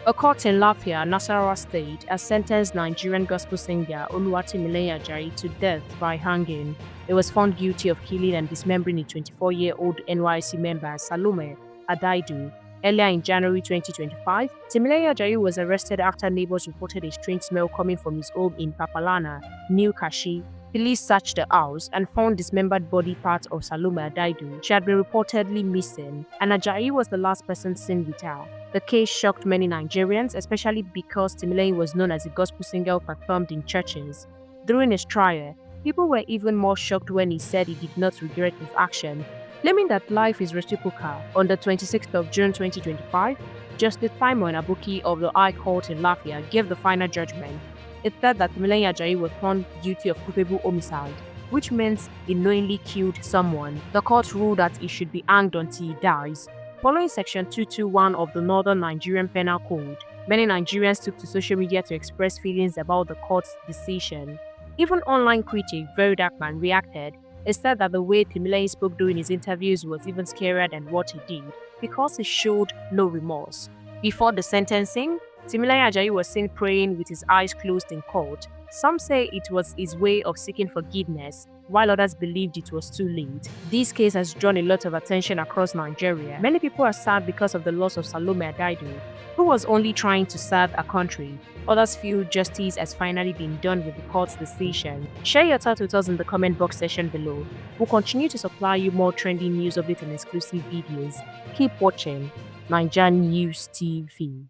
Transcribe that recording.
A court in Lafia, Nasarawa State, has sentenced Nigerian gospel singer Timileyin Ajayi to death by hanging. He was found guilty of killing and dismembering a 24-year-old NYSC member, Salome Adaidu. Earlier in January 2025, Timileyin Ajayi was arrested after neighbors reported a strange smell coming from his home in Papalana, New Kashi. Police searched the house and found dismembered body parts of Salome Adaidu. She had been reportedly missing, and Ajayi was the last person seen with her. The case shocked many Nigerians, especially because Timileyin was known as a gospel singer who performed in churches. During his trial, people were even more shocked when he said he did not regret his action, claiming that life is reciprocal. On the 26th of June 2025, Justice Simon Abuki of the High Court in Lafia gave the final judgment. It said that Timileyin Ajayi was found guilty of culpable homicide, which means he knowingly killed someone. The court ruled that he should be hanged until he dies. Following Section 221 of the Northern Nigerian Penal Code, many Nigerians took to social media to express feelings about the court's decision. Even online critic Very Darkman reacted. He said that the way Timileyin spoke during his interviews was even scarier than what he did, because he showed no remorse. Before the sentencing, Timileyin Ajayi was seen praying with his eyes closed in court. Some say it was his way of seeking forgiveness, while others believed it was too late. This case has drawn a lot of attention across Nigeria. Many people are sad because of the loss of Salome Adaidu, who was only trying to serve her country. Others feel justice has finally been done with the court's decision. Share your thoughts with us in the comment box section below. We'll continue to supply you more trending news updates and exclusive videos. Keep watching Naija News TV.